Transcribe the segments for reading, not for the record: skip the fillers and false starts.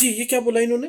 جی یہ کیا بولا انہوں نے؟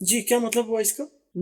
جی کیا مطلب ہوا اس کا؟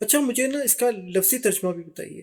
اچھا مجھے نا اس کا لفظی ترجمہ بھی بتائیے۔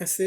ایسے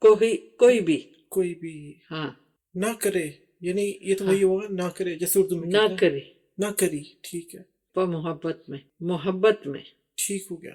کوئی بھی، کوئی بھی ہاں نہ کرے، یعنی یہ تو وہی ہوگا نہ کرے جیسے اردو میں نہ کہتے ہیں کرے نہ کری، ٹھیک ہے وہ محبت میں ٹھیک ہو گیا،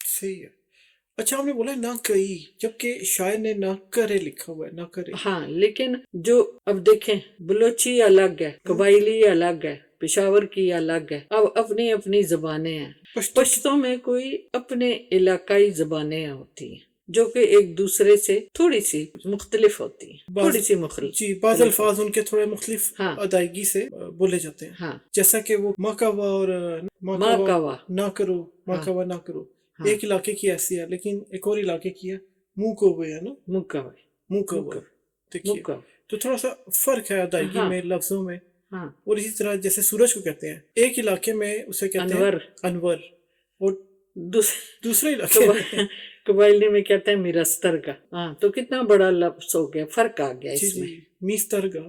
صحیح ہے۔ اچھا آپ نے بولا نہ کئی، جبکہ شاعر نے نہ کرے لکھا ہوا ہے، نہ کرے۔ ہاں لیکن جو اب دیکھیں بلوچی الگ ہے، قبائلی الگ ہے، پشاور کی الگ ہے، اب اپنی اپنی زبانیں ہیں۔ پشتوں میں کوئی اپنے علاقائی زبانیں ہوتی ہیں جو کہ ایک دوسرے سے تھوڑی سی مختلف ہوتی ہیں، تھوڑی سی مختلف۔ جی بعض الفاظ ان کے تھوڑے مختلف ہاں ادائیگی سے بولے جاتے ہیں، ہاں جیسا کہ وہ ماکاوا اور ماکاوا، نہ کرو، ماکاوا نہ کرو، ہاں ایک علاقے کی ایسی ہے، لیکن ایک اور علاقے کی ہے منہ کو ہوئے ہے نا، مکاوا منہ کا ہوا، دیکھیے مکاوا، تو تھوڑا سا فرق ہے ادائیگی ہاں میں، لفظوں میں۔ ہاں اور اسی طرح جیسے سورج کو کہتے ہیں ایک علاقے میں اسے کہتے ہیں انور، انور، اور دوسرے علاقے میں قبائلی میں کہتے ہیں میرستر کا۔ ہاں تو کتنا بڑا لفظ ہو گیا، فرق آ گیا جی اس میں۔ جی میسترگا،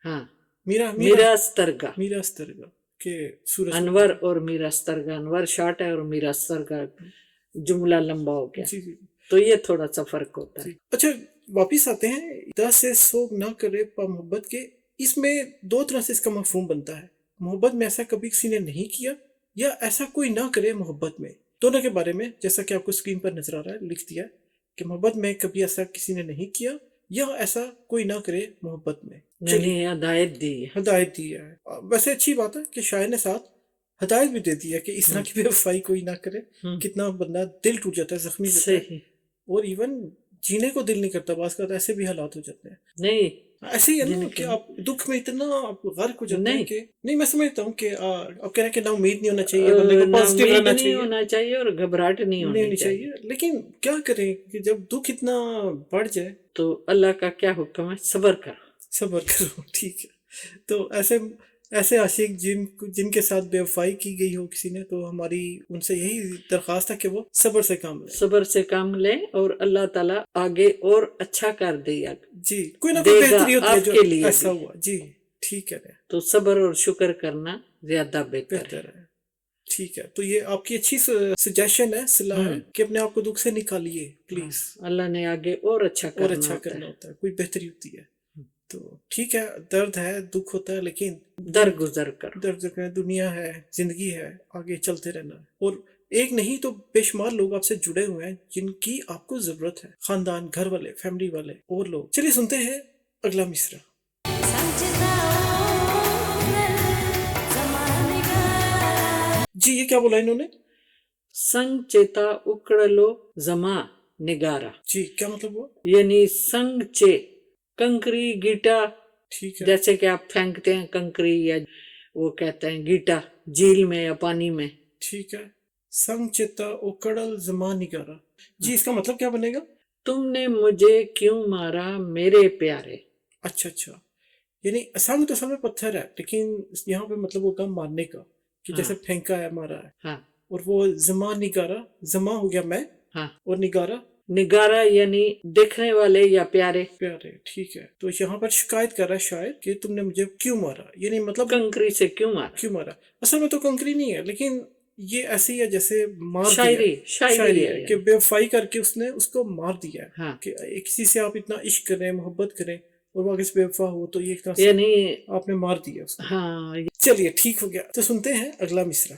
ہاں میرا میراسترگا، میراسترگا کہ سورج کو انور اور میراسترگا، انور شارٹ ہے اور میراسترگا جملہ لمبا ہو گیا، جی جی تو یہ تھوڑا سا فرق ہوتا ہے۔ جی۔ اچھا واپس آتے ہیں، دس سے سوگ نہ کرے پا محبت کے، اس میں دو طرح سے اس کا مفہوم بنتا ہے، محبت میں ایسا کبھی کسی نے نہیں کیا، یا ایسا کوئی نہ کرے محبت میں، دونوں کے بارے میں جیسا کہ آپ کو اسکرین پر نظر آ رہا ہے لکھ دیا ہے کہ محبت میں کبھی ایسا کسی نے نہیں کیا یا ایسا کوئی نہ کرے محبت میں۔ نہیں ہدایت دی ہے، ہدایت دی ہے، ویسے اچھی بات ہے کہ شاعر نے ساتھ ہدایت بھی دے دی ہے کہ اس طرح کی بے وفائی کوئی نہ کرے، کتنا بندہ دل ٹوٹ جاتا ہے، زخمی ہوتا ہے، صحیح اور ایون جینے کو دل نہیں کرتا، بعض کا ایسے بھی حالات ہو جاتے ہیں۔ نہیں ایسے ہی ہے نا کہ آپ دکھ میں اتنا آپ غرق ہو جاتے ہیں کہ نہیں، میں سمجھتا ہوں کہ آپ کہہ رہے ہیں کہ نا امید نہیں ہونا چاہیے، بندے کو پازیٹیو رہنا نہیں ہونا چاہیے اور گھبراہٹ نہیں ہونی چاہیے، لیکن کیا کریں کہ جب دکھ اتنا بڑھ جائے تو اللہ کا کیا حکم ہے، صبر کرو، صبر کرو، ٹھیک ہے۔ تو ایسے عاشق جن کے ساتھ بے وفائی کی گئی ہو کسی نے، تو ہماری ان سے یہی درخواست ہے کہ وہ صبر سے کام لیں، صبر سے کام لیں اور اللہ تعالیٰ آگے اور اچھا کر دیا جی، کوئی نہ کوئی بہتری ہوتی ہے جو کے لیے ایسا ہوا، جی ٹھیک ہے، تو صبر اور شکر کرنا زیادہ بہتر ہے۔ ٹھیک ہے، تو یہ آپ کی اچھی سجیشن ہے، صلاح ہے کہ اپنے آپ کو دکھ سے نکالیے پلیز، اللہ نے آگے اور اچھا کرنا ہوتا ہے، کوئی بہتری ہوتی ہے۔ تو ٹھیک ہے، درد ہے، دکھ ہوتا ہے، لیکن درگزر کرو، دنیا ہے، زندگی ہے، آگے چلتے رہنا ہے۔ اور ایک نہیں تو بے شمار لوگ آپ سے جڑے ہوئے ہیں جن کی آپ کو ضرورت ہے، خاندان، گھر والے، فیملی والے اور لوگ۔ چلیے سنتے ہیں اگلا مصرع۔ جی یہ کیا بولا انہوں نے؟ سنگ چیتا اکڑلو زما نگارا، جی کیا مطلب ہوا؟ یعنی سنگ چے، کنکری گیٹا، ٹھیک ہے، جیسے کہ آپ پھینکتے ہیں کنکری یا وہ کہتے ہیں گیٹا جھیل میں یا پانی میں، ٹھیک ہے، سنگ چتا اوکڑل زمان نگارا، جی اس کا مطلب کیا بنے گا؟ تم نے مجھے کیوں مارا میرے پیارے۔ اچھا، یعنی سنگ تو اصل میں پتھر ہے، لیکن یہاں پہ مطلب ہوگا مارنے کا، کہ جیسے پھینکا ہے، مارا ہے، ہاں، اور وہ زمان نگارا، زمان ہو گیا میں، ہاں، اور نگارا نگارا یعنی دیکھنے والے یا پیارے، ٹھیک ہے۔ تو یہاں پر شکایت کر رہا ہے شاعر کہ تم نے مجھے کیوں مارا، یعنی مطلب کنکری سے کیوں مارا۔ اصل میں تو کنکری نہیں ہے، لیکن یہ ایسی ہے جیسے مار شاعری ہے کہ بے وفائی کر کے اس نے اس کو مار دیا ہے، کہ کسی سے آپ اتنا عشق کریں، محبت کریں اور وہ آگے سے بے وفا ہو، تو یہ ایک طرح سے یعنی آپ نے مار دیا اس کو۔ ہاں، چلیے ٹھیک ہو گیا، تو سنتے ہیں اگلا مصرع۔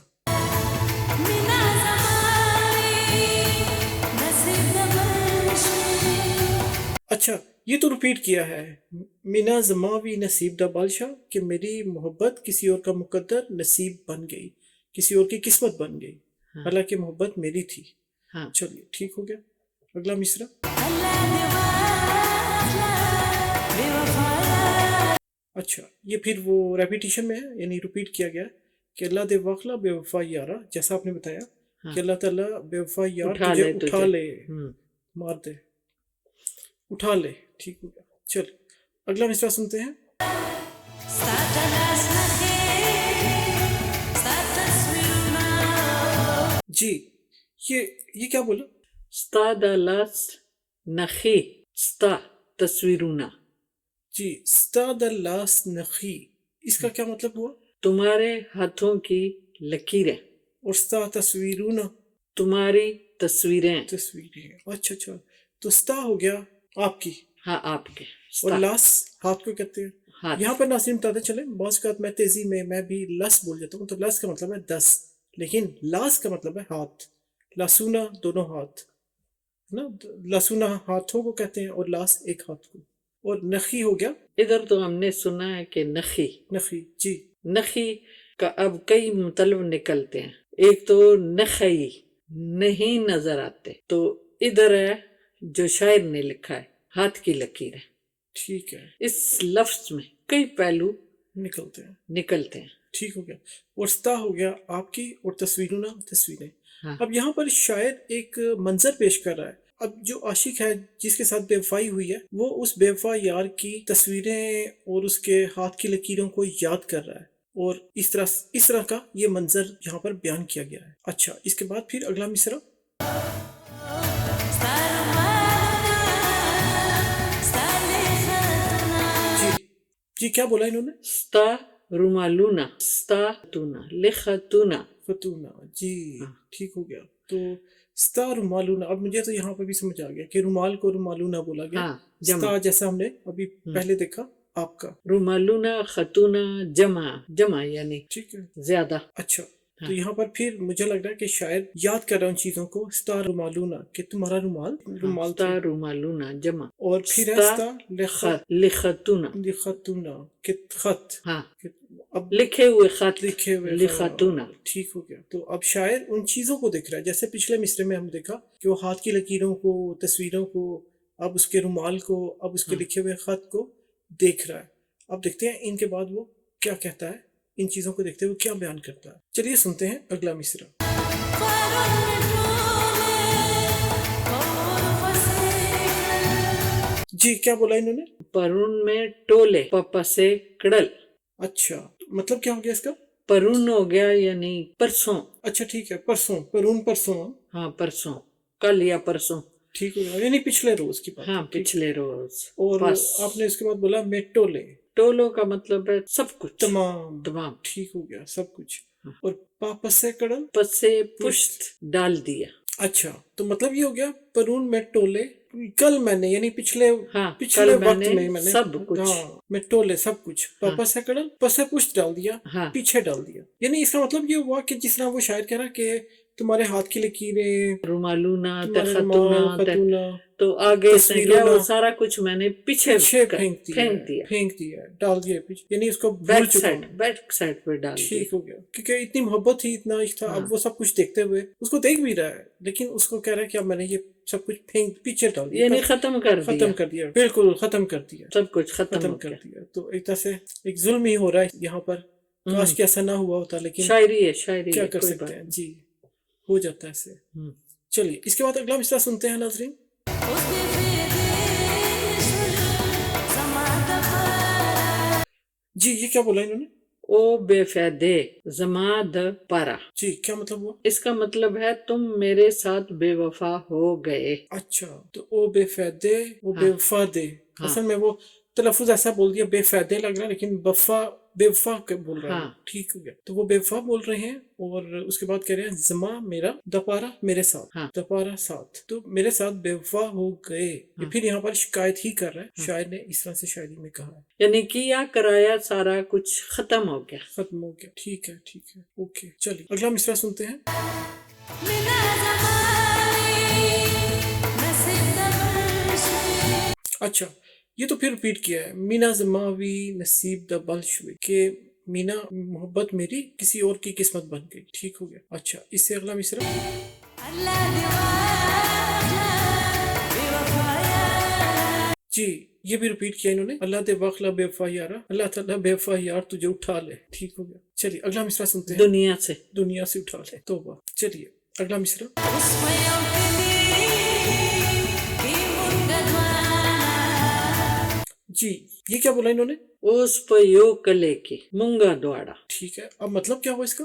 اچھا یہ تو ریپیٹ کیا ہے، مینا زماوی نصیب دا بادشاہ، کہ میری محبت کسی اور کا مقدر نصیب بن گئی، کسی اور کی قسمت بن گئی، حالانکہ محبت میری تھی۔ چلیے ٹھیک ہو گیا، اگلا مصرع۔ اچھا یہ پھر وہ ریپیٹیشن میں ہے، یعنی ریپیٹ کیا گیا کہ اللہ دے واخلا بے وفا یارا، جیسا آپ نے بتایا کہ اللہ تعالیٰ بے وفا یار تجھے اٹھا لے، مار دے، اٹھا لے، ٹھیک ہو گیا۔ چل اگلا مصرع سنتے ہیں۔ جی یہ کیا بولا؟ ستا دا لاس نخی ستا تصویرونا، جی ستا دا لاس نخی، اس کا کیا مطلب ہوا؟ تمہارے ہاتھوں کی لکیریں، اور ستا تصویرونا، تمہاری تصویریں، تصویریں، اچھا، تو ستا ہو گیا آپ کی، ہاں آپ کے، اور ستا لاس ہاتھ کو کہتے ہیں. ہاتھ. یہاں پر ناظرین بتاتے چلیں، بعض اوقات میں تیزی میں بھی لس بول جاتا ہوں، تو لس کا مطلب ہے 10، لیکن لاس کا مطلب ہے ہاتھ. لاسونا دونوں ہاتھ نا، لاسونا ہاتھوں کو کہتے ہیں، اور لاس ایک ہاتھ کو. اور نخی ہو گیا، ادھر تو ہم نے سنا ہے کہ نخی، نخی جی، نخی کا اب کئی مطلب نکلتے ہیں. ایک تو نخی نہیں نظر آتے، تو ادھر ہے جو شاعر نے لکھا ہے ہاتھ کی لکیریں. ٹھیک ہے، اس لفظ میں کئی پہلو نکلتے ہیں، نکلتے ہیں. ٹھیک ہو گیا. اور ستا ہو گیا آپ کی، اور تصویرونا تصویریں. ہاں. اب یہاں پر شاعر ایک منظر پیش کر رہا ہے. اب جو عاشق ہے جس کے ساتھ بے وفائی ہوئی ہے، وہ اس بے وفا یار کی تصویریں اور اس کے ہاتھ کی لکیروں کو یاد کر رہا ہے، اور اس طرح کا یہ منظر یہاں پر بیان کیا گیا ہے. اچھا، اس کے بعد پھر اگلا مصرع. جی کیا بولا انہوں نے؟ ستا رومالونا ستا تونا لخاتونا. فتونا، جی ٹھیک ہو گیا. تو ستا رومالونا، اب مجھے تو یہاں پہ بھی سمجھ آ گیا کہ رومال کو رومالونا بولا گیا. ہاں، ستا جمع. جیسا ہم نے ابھی پہلے دیکھا آپ کا. رومالونا خاتونا جمع یعنی ٹھیک ہے، زیادہ. اچھا. تو یہاں پر پھر مجھے لگ رہا ہے کہ شاید یاد کر رہا ہوں چیزوں کو. ستا رومالونا، کہ تمہارا رومال ستا تھے. رومالونا جمع. اور پھر ہے ستا لخاتونا، لخاتونا، کہ خط. ہاں اب لکھے ہوئے خط، لکھے ہوئے لخاتونا. ٹھیک ہو گیا. تو اب شاعر ان چیزوں کو دیکھ رہا ہے، جیسے پچھلے مصرے میں ہم دیکھا کہ وہ ہاتھ کی لکیروں کو، تصویروں کو، اب اس کے رومال کو، اب اس کے لکھے ہوئے خط کو دیکھ رہا ہے. اب دیکھتے ہیں ان کے بعد وہ کیا کہتا ہے، ان چیزوں کو دیکھتے ہوئے کیا بیان کرتا ہے. چلیے سنتے ہیں اگلا مصرع. جی کیا بولا انہوں نے؟ پرون میں ٹولے پپا سے کڑل. اچھا، مطلب کیا ہو گیا اس کا؟ پرون ہو گیا یعنی پرسوں. اچھا ٹھیک ہے، پرسوں، پرون پرسوں. ہاں پرسوں، کل یا پرسوں. ٹھیک ہو گیا، یعنی پچھلے روز کی بات. ہاں پچھلے روز. اور پس آپ نے اس کے بعد بولا میں ٹولے. ٹولوں کا مطلب ہے سب کچھ، تمام. تمام. ٹھیک ہو گیا، سب کچھ. اور پاپس سے کڑل، پس سے پشت ڈال دیا. اچھا، تو مطلب یہ ہو گیا پرون میں ٹولے، کل میں نے، یعنی پچھلے وقت میں نے سب کچھ، ہاں میں ٹولے سب کچھ. پاپا سے کڑل، پس سے پشت ڈال دیا، پیچھے ڈال دیا. یعنی اس کا مطلب یہ ہوا کہ جس طرح وہ شاعر کہہ رہا کہ تمہارے ہاتھ کی لکیریں، رومالونا تمہارے رومال، خاتونہ، تو آگے سے کیا وہ سارا کچھ میں نے پیچھے پھینک دیا، ڈال دیا پیچھے، یعنی اس کو بیک سائڈ پہ ڈال دیا. ٹھیک ہو گیا، کیونکہ اتنی محبت تھی، اتنا عشق تھا. اب وہ سب کچھ دیکھتے ہوئے اس کو دیکھ بھی رہا ہے، لیکن اس کو کہہ رہا ہے کہ اب میں نے یہ سب کچھ پیچھے ڈال دیا، یعنی ختم کر دیا، بالکل ختم کر دیا، سب کچھ ختم کر دیا. تو ایک طرح سے ایک ظلم ہی ہو رہا ہے یہاں پر. کاش کہ ایسا نہ ہوا ہوتا، لیکن شاعری ہے کیا کر سکتے ہیں. جی ہو جاتا ہے ایسے. چلیے اس کے بعد اگلا مصرع سنتے ہیں ناظرین. جی یہ کیا بولا انہوں نے؟ او بے فیدے زماد پارا. جی کیا مطلب ہوا؟ اس کا مطلب ہے تم میرے ساتھ بے وفا ہو گئے. اچھا، تو او بے فیدے، او بے وفا دے. اصل میں وہ تلفظ ایسا بول دیا، بے فیدے لگ رہا ہے، لیکن بے وفا بول رہا ہے. ٹھیک ہو گیا. تو وہ بے وفا بول رہے ہیں، اور اس کے بعد کہہ رہے ہیں زما میرا، دپارا میرے ساتھ، دپارا ساتھ، تو میرے ساتھ بے وفا ہو گئے. یہ پھر یہاں پر شکایت ہی کر رہا ہے. شاعر نے اس طرح سے شاعری میں کہا ہے، یعنی کیا کرایا سارا کچھ ختم ہو گیا. ختم ہو گیا. ٹھیک ہے، ٹھیک ہے، اوکے. چلیے اگلا مصرع سنتے ہیں. اچھا، یہ تو پھر ریپیٹ کیا ہے. مینا زماوی نصیب دا بل شوی، کہ مینا محبت میری کسی اور کی قسمت بن گئی. ٹھیک ہو گیا. اچھا، اس سے اگلا مصرع. جی یہ بھی ریپیٹ کیا انہوں نے. اللہ دے واخلا بے وفا یارا، اللہ تعالیٰ بے وفا یار تجھے اٹھا لے. ٹھیک ہو گیا. چلیے اگلا مصرع سنتے ہیں. دنیا سے اٹھا لے. توبہ. چلیے اگلا مصرع. جی یہ کیا بولا انہوں نے؟ اس پہ یو کلے کی منگا دوڑا. ٹھیک ہے، اب مطلب کیا ہوا اس کا؟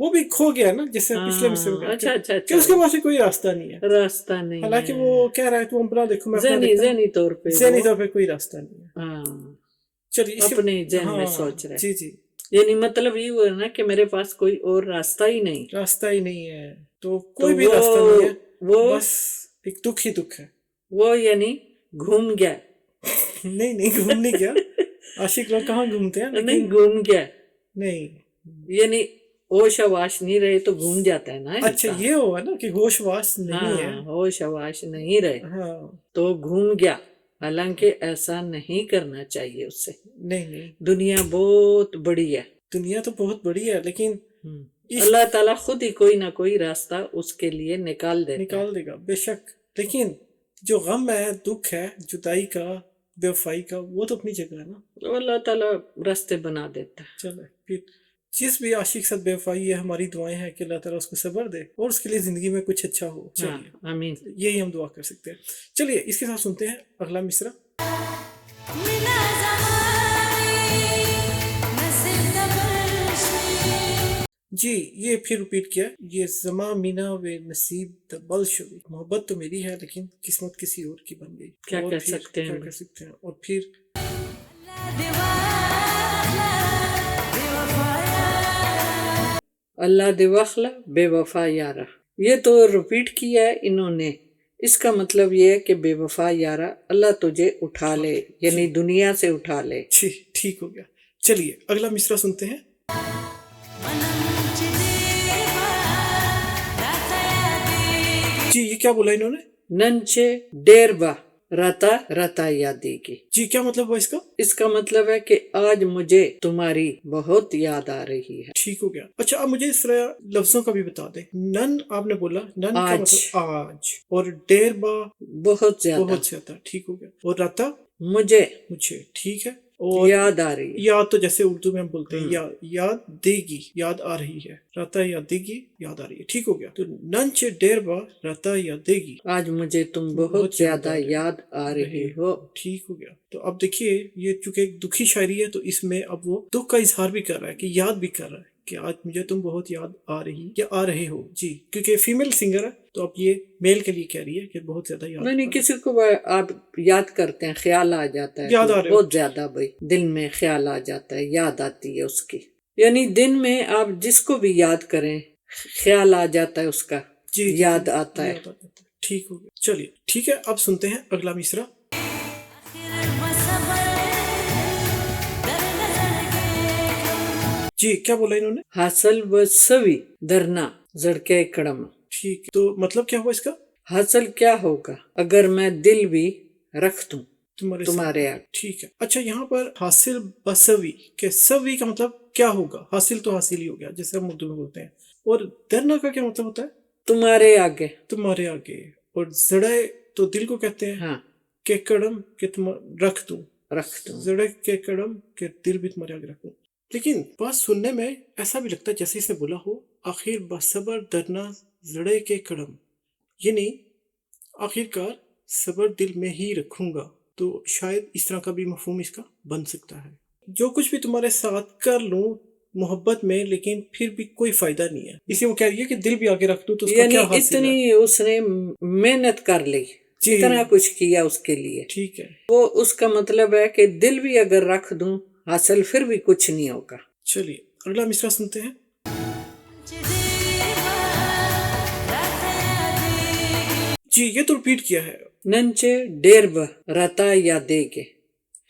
وہ بھی کھو گیا نا، جیسے پچھلے مصرے میں اچھا اچھا کہ اس کے پاس کوئی راستہ نہیں ہے، راستہ نہیں حالانکہ ہے، وہ کہہ رہا ہے تو اپنا دیکھو، میں اپنا دیکھتا ہوں، ذہنی طور پہ ذہنی طور پہ کوئی راستہ نہیں ہے۔ ہاں چلیے اس کے اپنے ذہن میں ہاں سوچ رہے، جی جی، یعنی مطلب یہ ہوا نا کہ میرے پاس کوئی اور راستہ ہی نہیں، راستہ ہی نہیں ہے، تو تو کوئی بھی راستہ نہیں ہے، وہ بس ایک دکھ ہی دکھ ہے۔ وہ یعنی گھوم گیا، نہیں نہیں، گھوم نہیں گیا، عاشق لوگ کہاں گھومتے ہیں، نہیں لیکن گھوم گیا نہیں۔ یعنی ہوش آواش نہیں رہے تو گھوم جاتا ہے نا اچھا انسان، یہ ہوا نا کہ ہوش واس نہیں ہے، ہاں ہوش آواش نہیں رہے ہاں تو گھوم گیا، حالانکہ ایسا نہیں کرنا چاہیے اس سے۔ نہیں نہیں، دنیا بہت بڑی ہے، دنیا تو بہت بڑی ہے، لیکن اس اللہ تعالیٰ خود ہی کوئی نہ کوئی راستہ اس کے لیے نکال دیتا ہے۔ نکال دے گا بے شک، لیکن جو غم ہے، دکھ ہے، جدائی کا، بے وفائی کا، وہ تو اپنی جگہ ہے نا۔ تو اللہ تعالیٰ راستے بنا دیتا ہے۔ چلے پھر جس بھی عاشق ساتھ بے وفائی ہے، ہماری دعائیں ہیں کہ اللہ تعالیٰ اس کو صبر دے اور اس کے لیے زندگی میں کچھ اچھا ہو۔ ہاں چلیے آمین۔ یہی ہم دعا کر سکتے ہیں۔ چلیے اس کے ساتھ سنتے ہیں اگلا مصرع۔ جی یہ پھر ریپیٹ کیا، یہ زما مینا و نصیب دبل شوی، محبت تو میری ہے لیکن قسمت کسی اور کی بن گئی، کیا اور کہہ پھر سکتے کیا ہیں؟ کر سکتے ہیں، اور پھر اللہ دے وخلا بے وفا یارا، یہ تو ریپیٹ کیا ہے انہوں نے، اس کا مطلب یہ ہے کہ بے وفا یارا اللہ تجھے اٹھا لے، یعنی دنیا سے اٹھا لے۔ ٹھیک ہو گیا۔ چلیے اگلا مصرع سنتے ہیں۔ جی یہ کیا بولا انہوں نے؟ ننچے ڈیر با رتا رتا یادی کی، جی کیا مطلب ہوا اس کا؟ اس کا مطلب ہے کہ آج مجھے تمہاری بہت یاد آ رہی ہے۔ ٹھیک ہو گیا۔ اچھا اب مجھے اس طرح لفظوں کا بھی بتا دیں۔ نن آپ نے بولا، نن کا آج، مطلب آج، اور دیر با بہت زیادہ، بہت زیادہ، ٹھیک ہو گیا، اور رتا مجھے مجھے، ٹھیک ہے، اور یاد آ رہی ہے۔ یاد تو جیسے اردو میں ہم بولتے ہیں یاد دے گی، یاد آ رہی ہے، رتا یاد دے گی، یاد آ رہی ہے، ٹھیک ہو گیا۔ تو ننچ دیر با رتا یاد دے گی، آج مجھے تم بہت زیادہ یاد آ رہی ہو۔ ٹھیک ہو گیا۔ تو اب دیکھیے یہ چونکہ ایک دکھی شاعری ہے تو اس میں اب وہ دکھ کا اظہار بھی کر رہا ہے کہ یاد بھی کر رہا ہے کہ آج مجھے تم بہت یاد آ رہی یا آ رہے ہو۔ جی کیونکہ فیمیل سنگر ہے تو اب یہ میل کے لیے کہہ رہی ہے کہ بہت زیادہ یاد نہیں کسی کو آپ یاد کرتے ہیں، خیال آ جاتا ہے، یاد آ رہے ہو، بہت زیادہ بھائی دل میں خیال آ جاتا ہے، یاد آتی ہے اس کی، یعنی دن میں آپ جس کو بھی یاد کریں خیال آ جاتا ہے اس کا، جی یاد آتا ہے۔ ٹھیک ہو گیا۔ چلیے ٹھیک ہے، اب سنتے ہیں اگلا مصرع۔ جی کیا بولا انہوں نے؟ حاصل و سوی درنا زڑکے کڑم، ٹھیک، تو مطلب کیا ہوا اس کا؟ حاصل کیا ہوگا اگر میں دل بھی رکھ دوں تمہارے آگے۔ ٹھیک ہے۔ اچھا یہاں پر حاصل بسوی کہ سوی کا مطلب کیا ہوگا؟ حاصل تو حاصل ہی ہو گیا جیسے ہم اردو میں بولتے ہیں، اور درنا کا کیا مطلب ہوتا ہے؟ تمہارے آگے، تمہارے آگے، اور زڑے تو دل کو کہتے ہیں، ہاں، کہ کڑم کہ تم رکھ دوں، رکھ دوں، زڑے کے کڑم کہ دل بھی تمہارے آگے رکھ دوں۔ لیکن بات سننے میں ایسا بھی لگتا ہے جیسے اس نے بولا ہو آخر بصبر درنا زڑے کے کڑم، یعنی آخر کار صبر دل میں ہی رکھوں گا، تو شاید اس طرح کا بھی مفہوم اس کا بن سکتا ہے، جو کچھ بھی تمہارے ساتھ کر لوں محبت میں لیکن پھر بھی کوئی فائدہ نہیں ہے، اسی وہ کہہ رہی ہے کہ دل بھی آگے رکھ دوں تو اس کا یعنی کیا حاصل ہے؟ اتنی اس نے محنت کر لی، اتنا کچھ کیا اس کے لیے، ٹھیک ہے، وہ اس کا مطلب ہے کہ دل بھی اگر رکھ دوں حاصل پھر بھی کچھ نہیں ہوگا۔ چلیے اگلا مصرع سنتے ہیں۔ جی یہ تو ریپیٹ کیا ہے۔ ننچے ڈیر بہ رتا یا دے گے،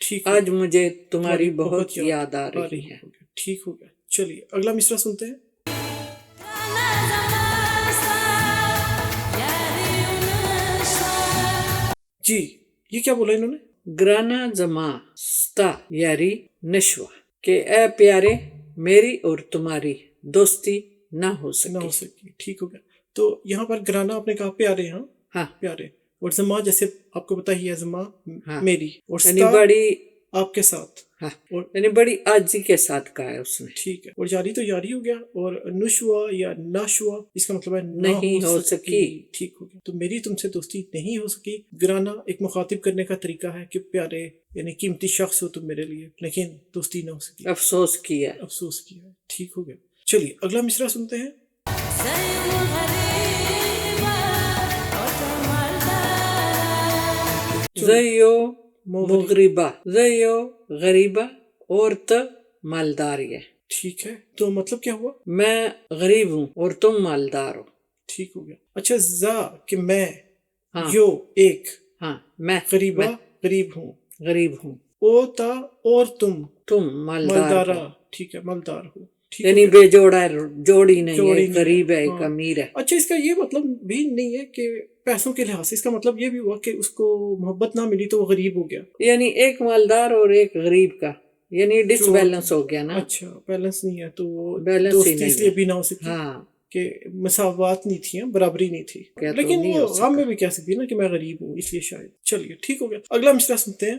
ٹھیک، آج مجھے تمہاری بہت یاد آ رہی ہے۔ ٹھیک ہو گیا۔ چلیے اگلا مصرع سنتے ہیں۔ جی یہ کیا بولا انہوں نے؟ گرانا زماں ستا یاری نشوا، کہ اے پیارے میری اور تمہاری دوستی نہ ہو سکی۔ ٹھیک ہو گیا۔ تو یہاں پر گرانا آپ نے کہا پیارے، ہاں، پیارے، اور زما جیسے آپ کو پتا ہی ہے زما میری، اور یعنی ستا بڑی، آپ کے ساتھ، ہاں، یعنی بڑی عاجزی کے ساتھ کہا ہے اس نے۔ ٹھیک ہے، اور یاری تو یاری ہو گیا، اور نشوا یا ناشوا اس کا مطلب ہے نہیں ہو سکی۔ ٹھیک ہو گیا۔ تو میری تم سے دوستی نہیں ہو سکی۔ گرانا ایک مخاطب کرنے کا طریقہ ہے کہ پیارے یعنی قیمتی شخص ہو تم میرے لیے لیکن دوستی نہ ہو سکی، افسوس کیا۔ افسوس کیا ہے۔ ٹھیک ہو گیا۔ چلیے اگلا مصرع سنتے ہیں. زیو مغربہ، زیو غریبہ اور ت مالدار ہے. ٹھیک ہے، تو مطلب کیا ہوا؟ میں غریب ہوں اور تم مالدار ہو. ٹھیک ہو گیا. اچھا، زا کہ میں، ہاں یو ایک، ہاں میں غریبہ میں غریب ہوں، غریب ہوں، او تا اور تم تم مالدار مالدارا. ہو. ٹھیک ہے، مالدار ہو. ٹھیک ہو یعنی گیا. بے جوڑا ہے، جوڑی نہیں ہے، جوڑی ایک نہیں ہے. غریب ہے ایک ہاں. امیر ہے. اچھا، اس کا یہ مطلب بھی نہیں ہے کہ پیسوں کے لحاظ سے، اس کا مطلب یہ بھی ہوا کہ اس کو محبت نہ ملی تو وہ غریب ہو گیا. یعنی ایک مالدار اور ایک غریب کا یعنی ڈس بیلنس ہو گیا نا. اچھا، بیلنس نہیں ہے تو وہ بیلنس ہی دوستی نہیں اس لیے ہے. بھی نہ ہو سکتی ہاں کہ مساوات نہیں تھی، برابری نہیں تھی. کیا تو لیکن نہیں وہ ہو غم میں سکا. بھی کہہ سکتی ہے نا کہ میں غریب ہوں اس لیے شاید. چلیے ٹھیک ہو گیا. اگلا مصرع سنتے ہیں.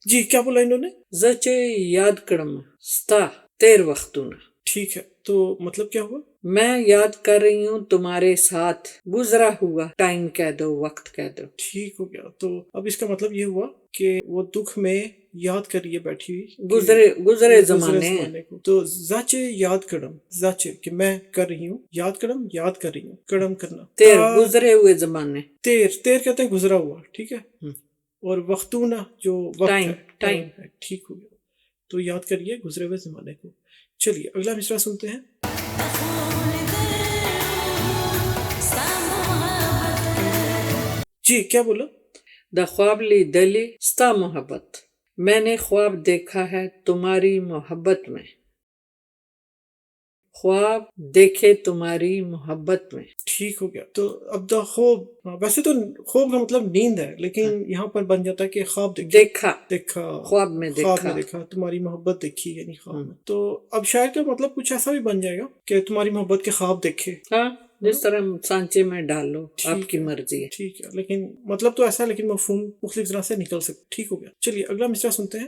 جی کیا بولا انہوں نے؟ زچے یاد کڑم ستا تیر وقتونا. ٹھیک ہے، تو مطلب کیا ہوا؟ میں یاد کر رہی ہوں تمہارے ساتھ گزرا ہوا ٹائم کہہ دو، وقت کہہ دو. ٹھیک ہو گیا. تو اب اس کا مطلب یہ ہوا کہ وہ دکھ میں یاد کر رہی ہے بیٹھی ہوئی گزرے زمانے. کو. تو زچے یاد کرم، زچے کہ میں کر رہی ہوں، یاد کرم یاد کر رہی ہوں، کرم کرنا، تیر گزرے ہوئے زمانے. تیر کہتے ہیں گزرا ہوا. ٹھیک ہے. اور وقتونا جو وقت ہے، ٹائم ہے. ٹھیک ہو گیا. تو یاد کریے گزرے ہوئے زمانے کو. چلیے اگلا مصرع سنتے ہیں. جی کیا بولا؟ دا خواب لی دلی ستا محبت، میں نے خواب دیکھا ہے تمہاری محبت میں. خواب دیکھے تمہاری محبت میں. ٹھیک ہو گیا. تو اب دا خوب، ویسے تو خوب کا مطلب نیند ہے، لیکن یہاں پر بن جاتا ہے کہ خواب دیکھا، خواب میں دیکھا تمہاری محبت دیکھی، یعنی خواب میں. تو اب شاعر کا مطلب کچھ ایسا بھی بن جائے گا کہ تمہاری محبت کے خواب دیکھے. ہاں، جس طرح سانچے میں ڈال لو، آپ کی مرضی ہے. ٹھیک ہے، لیکن مطلب تو ایسا ہے، لیکن مفہوم مختلف طرح سے نکل سکتا. ٹھیک ہو گیا. چلیے اگلا مصرع سنتے ہیں.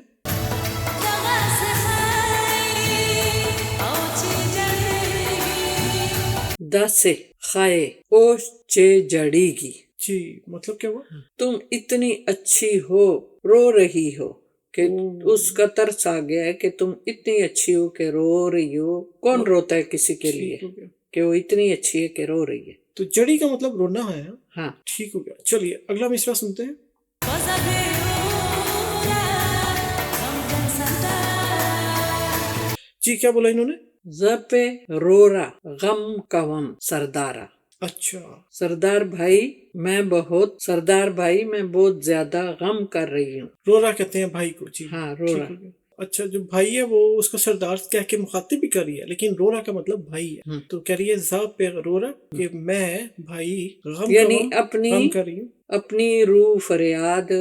دا سے خائے اوش چے جڑی گی. جی مطلب کیا ہوا؟ تم اتنی اچھی ہو، رو رہی ہو کہ اس کا ترس آ گیا ہے کہ تم اتنی اچھی ہو کہ رو رہی ہو. کون روتا ہے کسی کے لیے کہ وہ اتنی اچھی ہے کہ رو رہی ہے. تو جڑی کا مطلب رونا ہے. ہاں ٹھیک ہو گیا. چلیے اگلا مصرع سنتے ہیں. جی کیا بولا انہوں نے؟ زپے رورا غم کوم سردارا. اچھا، سردار بھائی میں بہت زیادہ غم کر رہی ہوں. رورا کہتے ہیں بھائی کو. جی ہاں، رورا. اچھا، جو بھائی ہے وہ اس کو سردار کہہ کے مخاطب بھی کر رہی ہے، لیکن رورا کا مطلب بھائی ہے. تو کہہ رہی ہے ذا پہ رورا کہ میں بھائی غم یعنی غم کر رہی ہوں، اپنی روح فریاد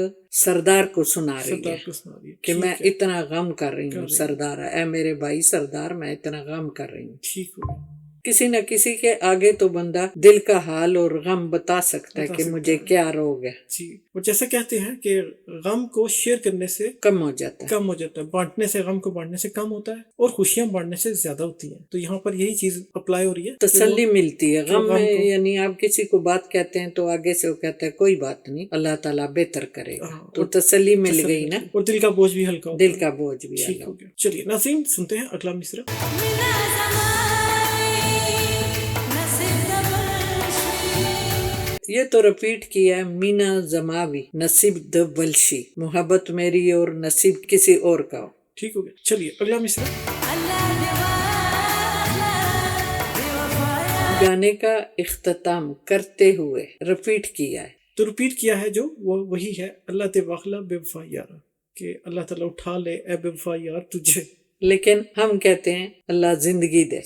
سردار کو سنا رہی ہے کہ میں اتنا غم کر رہی ہوں. سردار، اے میرے بھائی سردار، میں اتنا غم کر رہی ہوں. ٹھیک ہو. کسی نہ کسی کے آگے تو بندہ دل کا حال اور غم بتا سکتا ہے کہ مجھے کیا روگ ہے. جی، اور جیسے کہتے ہیں کہ غم کو شیئر کرنے سے کم ہو جاتا ہے، بانٹنے سے، غم کو بانٹنے سے کم ہوتا ہے، اور خوشیاں بانٹنے سے زیادہ ہوتی ہیں. تو یہاں پر یہی چیز اپلائی ہو رہی ہے، تسلی ملتی ہے. غم میں یعنی آپ کسی کو بات کہتے ہیں تو آگے سے وہ کہتا ہے کوئی بات نہیں، اللہ تعالیٰ بہتر کرے گا. تو تسلی مل گئی نا، اور دل کا بوجھ بھی ہلکا ہوتا ہے. دل کا بوجھ بھی ہلکا ہو گیا. چلیے ناظرین سنتے ہیں اگلا مصرع. یہ تو رپیٹ کیا ہے. مینا زماوی نصیب دبلشی، محبت میری اور نصیب کسی اور کا ہو. ٹھیک ہو گیا. چلیے اگلا مصرع. گانے کا اختتام کرتے ہوئے رپیٹ کیا ہے. تو رپیٹ کیا ہے جو وہ وہی ہے، اللہ تے واخلہ بے وفا یارا، کہ اللہ تعالیٰ اٹھا لے اے بے وفا یار تجھے. لیکن ہم کہتے ہیں اللہ زندگی دے،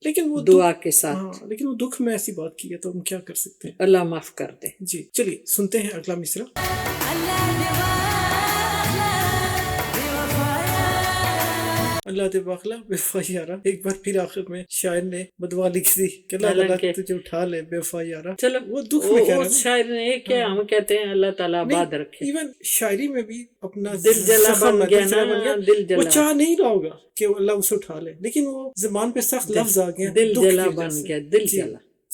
لیکن وہ دعا کے ساتھ. لیکن وہ دکھ میں ایسی بات کی ہے تو ہم کیا کر سکتے ہیں. اللہ معاف کر دے. جی چلیے سنتے ہیں اگلا مصرع. اللہ دے واخلہ بے وفا یارا. ایک بار پھر آخر میں شاعر نے بدوا لکھ دی کہ اللہ تعالیٰ تجھے اٹھا لے بے وفا یارا. چلو وہ دکھ میں کہہ رہا ہے، شاعر نے یہ کیا، ہم کہتے ہیں اللہ تعالیٰ آباد رکھے. ایون شاعری میں بھی اپنا دل جلا بن گیا، دل جلا، وہ چاہ نہیں رہا ہوگا کہ اللہ اسے اٹھا لے، لیکن وہ زبان پہ سخت لفظ آ گئے، دل جلا بن گیا، دل جلا.